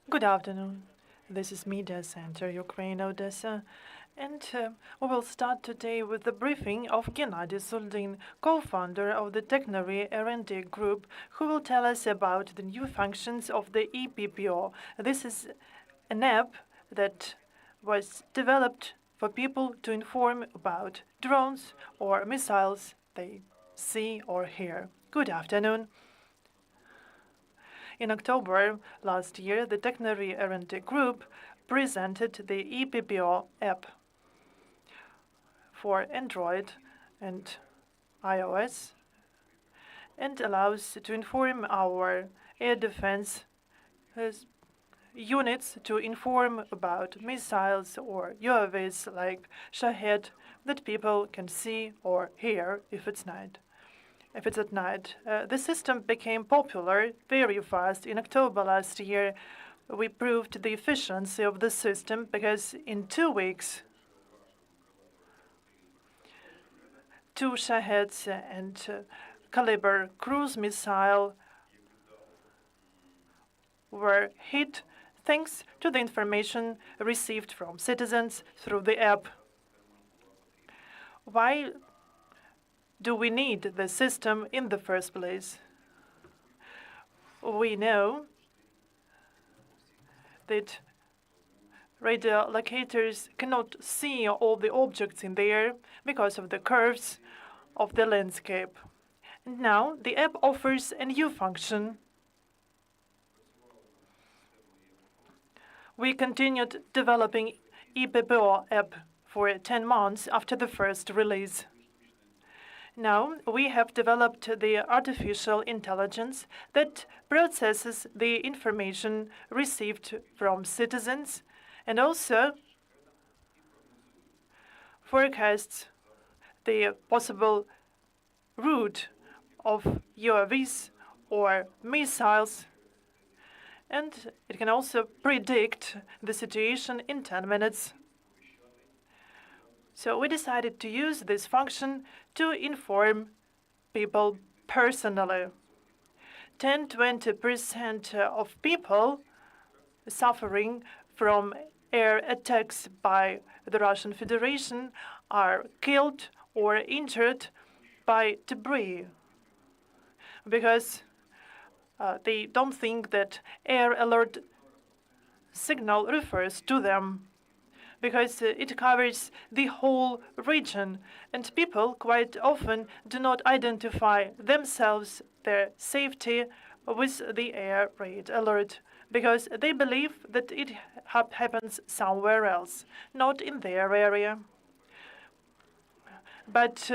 Good afternoon. This is Media Center Ukraine, Odesa, and we will start today with the briefing of Gennadiy Suldin, co-founder of the Technari R&D group, who will tell us about the new functions of the ePPO. This is an app that was developed for people to inform about drones or missiles they see or hear. Good afternoon. In October last year, the Technari R&D group presented the ePPO app for Android and iOS and allows to inform our air defense units to inform about missiles or UAVs like Shahed that people can see or hear if it's night. If it's at night. The system became popular very fast. In October last year, we proved the efficiency of the system because in 2 weeks, 2 Shaheds and caliber cruise missile were hit thanks to the information received from citizens through the app. Why do we need the system in the first place? We know that radar locators cannot see all the objects in the air because of the curves of the landscape. And now the app offers a new function. We continued developing ePPO app for 10 months after the first release. Now we have developed the artificial intelligence that processes the information received from citizens and also forecasts the possible route of UAVs or missiles, and it can also predict the situation in 10 minutes. So we decided to use this function to inform people personally. 10–20% of people suffering from air attacks by the Russian Federation are killed or injured by debris because they don't think that air alert signal refers to them, because it covers the whole region, and people quite often do not identify themselves, their safety, with the air raid alert, because they believe that it happens somewhere else, not in their area. But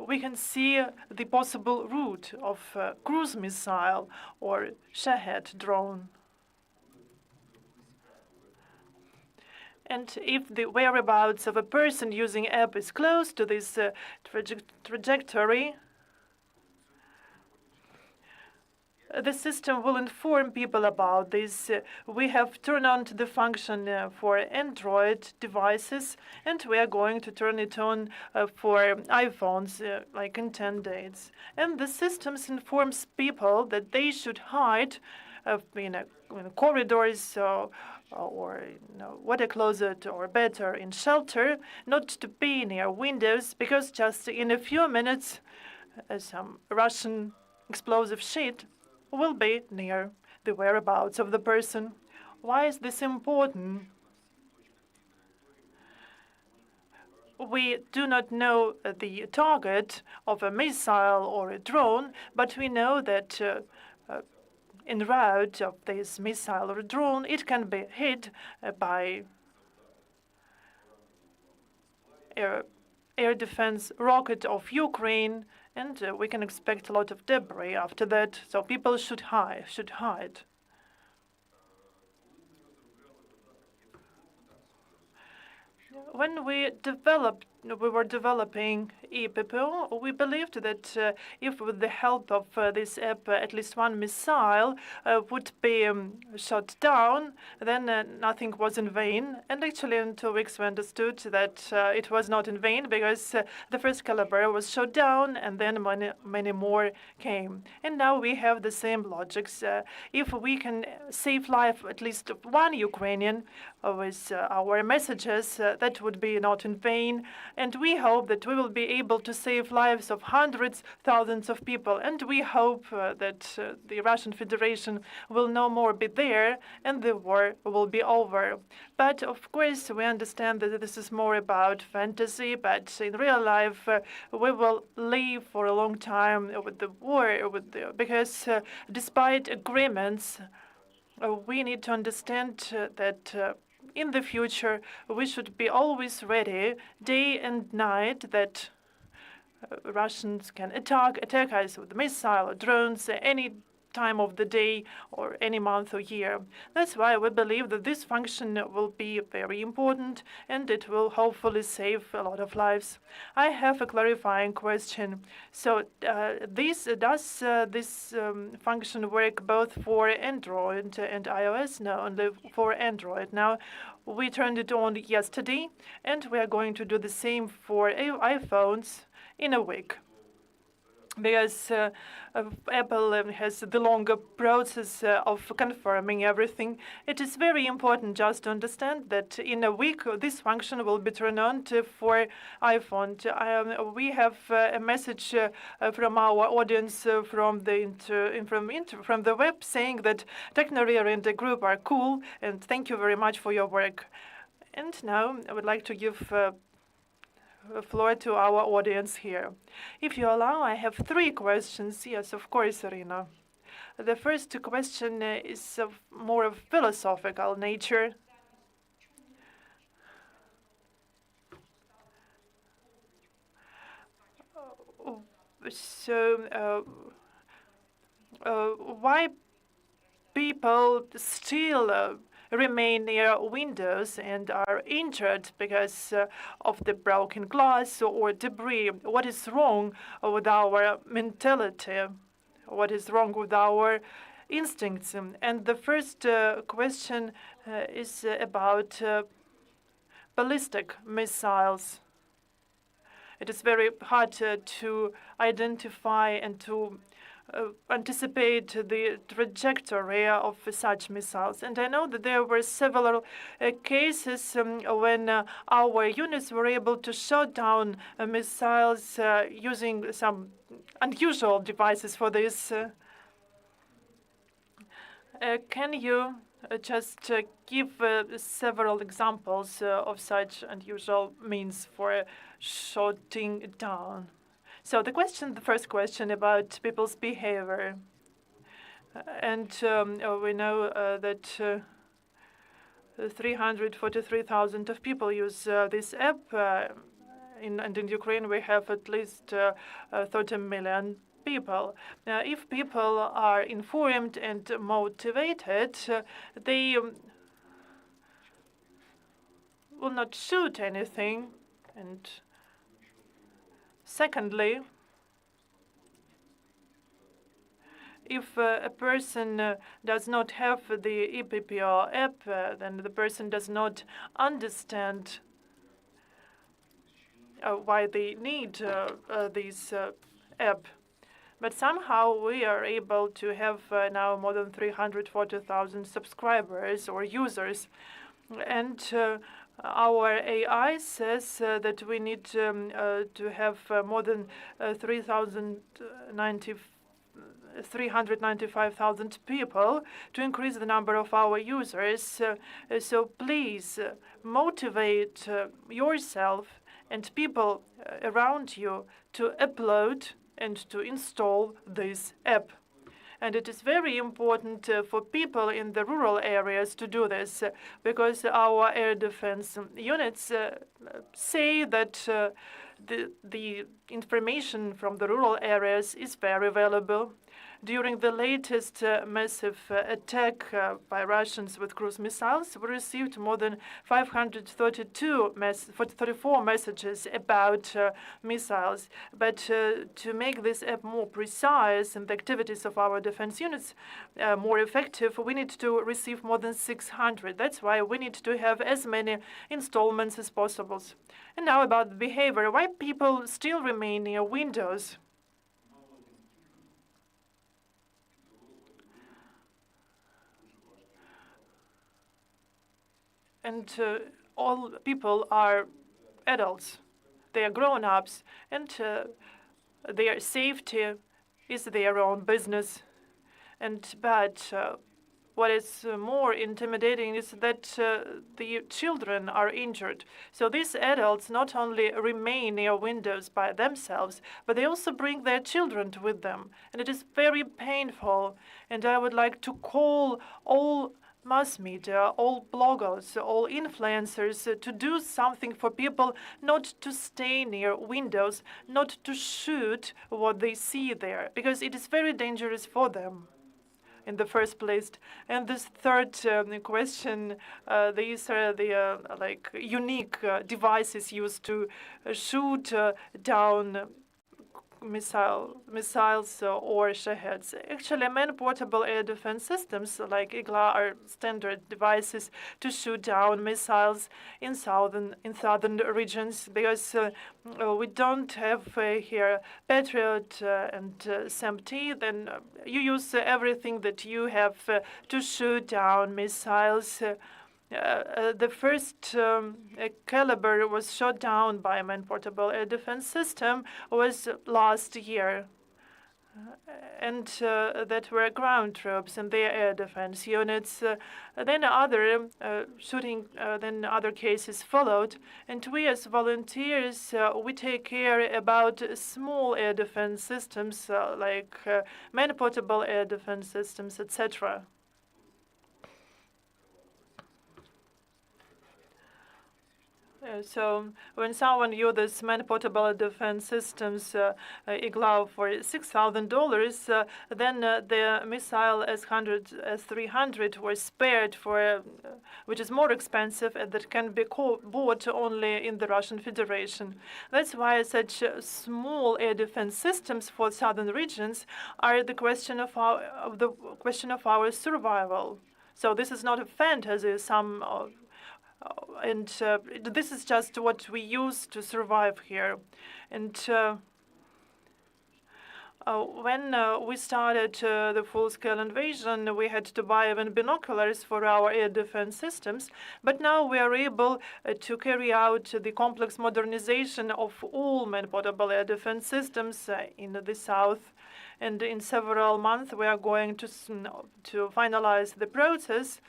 we can see the possible route of cruise missile or Shahed drone. And if the whereabouts of a person using app is close to this trajectory, the system will inform people about this. We have turned on to the function for Android devices, and we are going to turn it on for iPhones like in 10 days. And the system informs people that they should hide in corridors or water closet, or better in shelter, not to be near windows, because just in a few minutes some Russian explosive shit will be near the whereabouts of the person. Why is this important? We do not know the target of a missile or a drone, but we know that in route of this missile or drone, it can be hit by air defense rocket of Ukraine, and we can expect a lot of debris after that. So people should hide. When we were developing ePPO, we believed that if with the help of this app at least one missile would be shot down, then nothing was in vain. And actually in 2 weeks we understood that it was not in vain, because the first caliber was shot down and then many more came. And now we have the same logics. If we can save life at least of one Ukrainian with our messages, that would be not in vain. And we hope that we will be able to save lives of hundreds, thousands of people. And we hope that the Russian Federation will no more be there and the war will be over. But of course, we understand that this is more about fantasy, but in real life, we will live for a long time with the war, because despite agreements, we need to understand that in the future we should be always ready, day and night, that Russians can attack us with missile or drones any time of the day or any month or year. That's why we believe that this function will be very important and it will hopefully save a lot of lives. I have a clarifying question. So does this function work both for Android and iOS? No, only for Android. Now, we turned it on yesterday, and we are going to do the same for iPhones in a week, because Apple has the longer process of confirming everything. It is very important just to understand that in a week this function will be turned on for iPhone. We have a message from our audience from the web saying that Technari R&D group are cool, and thank you very much for your work. And now I would like to give floor to our audience here. If you allow, I have 3 questions. Yes, of course, Irina. The first question is of more of philosophical nature. So, why people still remain near windows and are injured because of the broken glass or debris? What is wrong with our mentality? What is wrong with our instincts? And the first question is about ballistic missiles. It is very hard to identify and to anticipate the trajectory of such missiles. And I know that there were several cases when our units were able to shut down missiles using some unusual devices for this. Can you just give several examples of such unusual means for shutting down? So the first question about people's behavior. And we know that 343,000 of people use this app. And in Ukraine, we have at least 30 million people. If people are informed and motivated, they will not shoot anything. And secondly, if a person does not have the ePPO app, then the person does not understand why they need this app. But somehow we are able to have now more than 340,000 subscribers or users. And our AI says that we need to have more than 395,000 people to increase the number of our users. So please motivate yourself and people around you to upload and to install this app. And it is very important for people in the rural areas to do this, because our air defense units say that the information from the rural areas is very valuable. During the latest massive attack by Russians with cruise missiles, we received more than 534 messages about missiles. But to make this app more precise and the activities of our defense units more effective, we need to receive more than 600. That's why we need to have as many installments as possible. And now about the behavior. Why people still remain near windows? And all people are adults. They are grown-ups, and their safety is their own business. But what is more intimidating is that the children are injured. So these adults not only remain near windows by themselves, but they also bring their children with them. And it is very painful. And I would like to call all mass media, all bloggers, all influencers to do something for people not to stay near windows, not to shoot what they see there, because it is very dangerous for them in the first place. And this third question, these are the like unique devices used to shoot down missiles or Shaheds. Actually, man-portable air defense systems like IGLA are standard devices to shoot down missiles in southern regions, because we don't have here Patriot and SAMP-T. Then you use everything that you have to shoot down missiles. The first caliber was shot down by a man-portable air defense system was last year. And that were ground troops and their air defense units. Then other then other cases followed. And we as volunteers, we take care about small air defense systems like man-portable air defense systems, etc. So when someone uses man-portable defense systems, IGLA for $6,000, then the missile S-300 was spared for, which is more expensive and that can be bought only in the Russian Federation. That's why such small air defense systems for southern regions are the question of our survival. So this is not a fantasy. This is just what we use to survive here. And when we started the full-scale invasion, we had to buy even binoculars for our air defense systems. But now we are able to carry out the complex modernization of all man-portable air defense systems in the south. And in several months, we are going to finalize the process.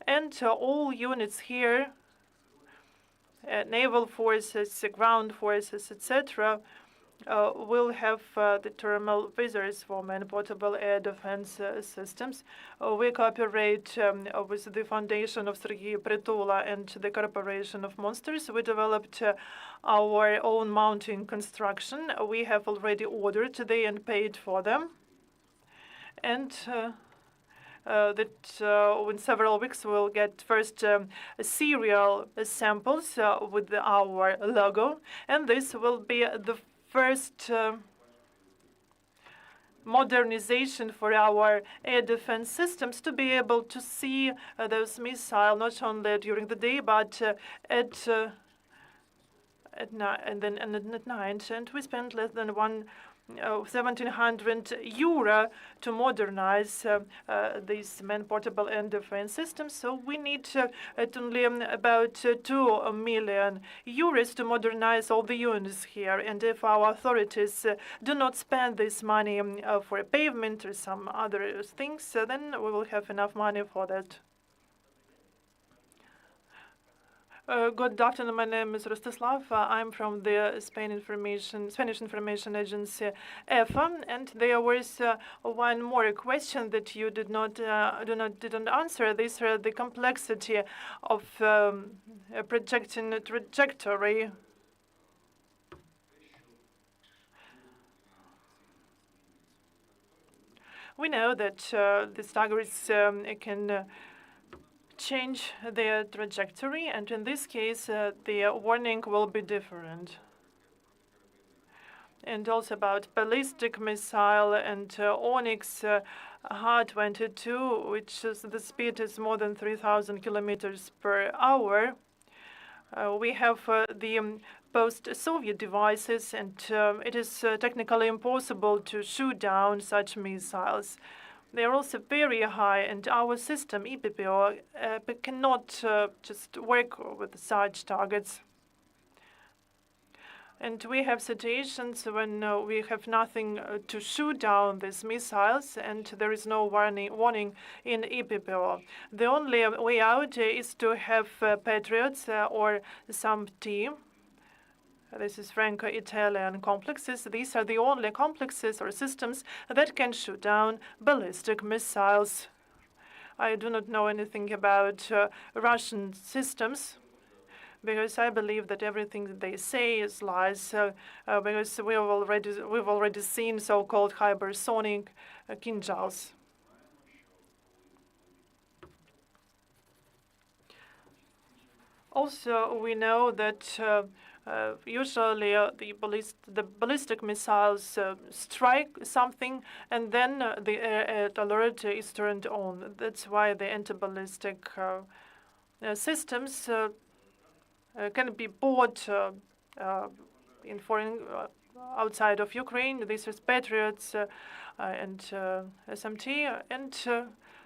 And all units here, naval forces, ground forces, etc., will have the thermal visors for man-portable air defense systems. We cooperate with the Foundation of Sergei Pritula and the Corporation of Monsters. We developed our own mounting construction. We have already ordered today and paid for them. And in several weeks we'll get first serial samples with our logo, and this will be the first modernization for our air defense systems to be able to see those missiles not only during the day but at night, and then at night. And we spent less than 1,700 euro to modernize these man-portable air defense systems. So we need only about 2 million euros to modernize all the units here. And if our authorities do not spend this money for pavement or some other things, then we will have enough money for that. Good afternoon. My name is Rostislav. I'm from the Spanish Information Agency, EFA, and there was one more question that you didn't answer. These are the complexity of projecting a trajectory. We know that these targets can change their trajectory, and in this case, the warning will be different. And also about ballistic missile and Onyx Ha-22, which is the speed is more than 3,000 kilometers per hour. We have the post-Soviet devices, and it is technically impossible to shoot down such missiles. They are also very high, and our system, ePPO, cannot just work with such targets. And we have situations when we have nothing to shoot down these missiles, and there is no warning in ePPO. The only way out is to have Patriots or SAMP-T. This is Franco-Italian complexes. These are the only complexes or systems that can shoot down ballistic missiles. I do not know anything about Russian systems, because I believe that everything that they say is lies, because we've already seen so-called hypersonic kinjals. Also, we know that usually the ballistic missiles strike something, and then the alert is turned on. That's why the anti-ballistic systems can be bought in foreign outside of Ukraine. This is Patriots and SMT, and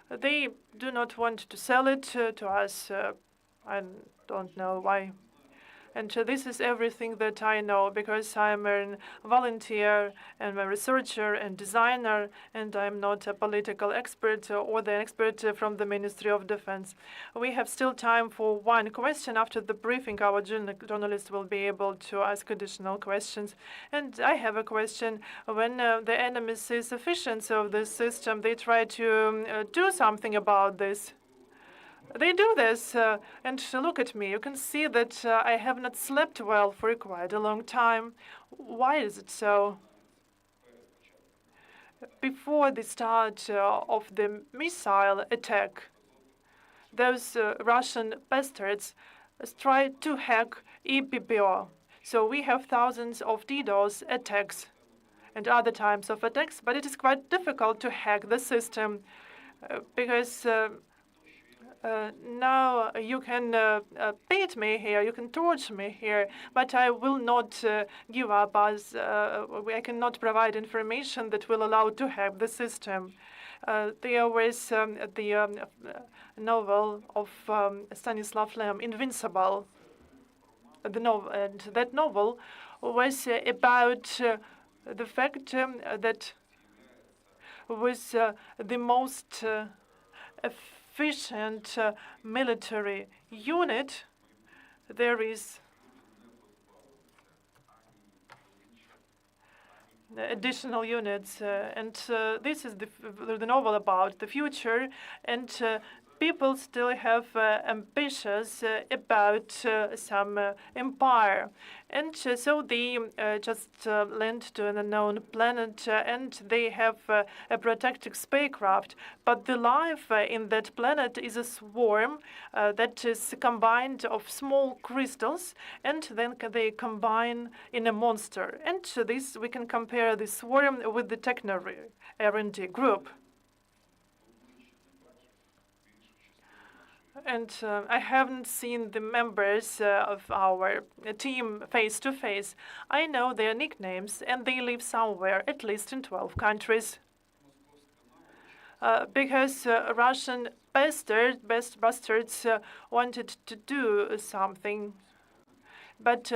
they do not want to sell it to us. I don't know why. And this is everything that I know, because I'm a volunteer and a researcher and designer, and I'm not a political expert or the expert from the Ministry of Defense. We have still time for one question. After the briefing, our journalists will be able to ask additional questions. And I have a question. When the enemy sees efficiency of this system, they try to do something about this. They do this, and look at me. You can see that I have not slept well for quite a long time. Why is it so? Before the start of the missile attack, those Russian bastards tried to hack ePPO. So we have thousands of DDoS attacks and other types of attacks, but it is quite difficult to hack the system because now you can beat me here, you can torture me here, but I will not give up as I cannot provide information that will allow to hack the system. There was the novel of Stanislav Lem, Invincible. And that novel was about the fact that was the most efficient military unit there is. Additional units, and this is the novel about the future, and people still have ambitions about some empire. And so they just land to an unknown planet, and they have a protected spacecraft. But the life in that planet is a swarm that is combined of small crystals, and then they combine in a monster. And this we can compare the swarm with the Technari R&D group. And I haven't seen the members of our team face to face. I know their nicknames, and they live somewhere, at least in 12 countries. Because Russian bastards wanted to do something. But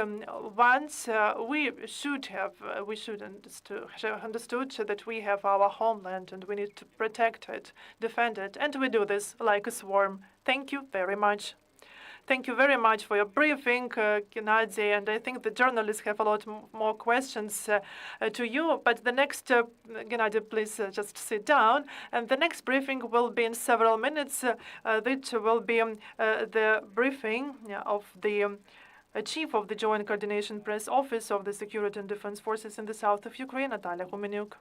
once we should have understood that we have our homeland and we need to protect it, defend it, and we do this like a swarm. Thank you very much. Thank you very much for your briefing, Gennadiy, and I think the journalists have a lot more questions to you. But the next, Gennadiy, please just sit down. And the next briefing will be in several minutes. That will be the briefing of the Chief of the Joint Coordination Press Office of the Security and Defense Forces in the south of Ukraine, Natalia Humenyuk.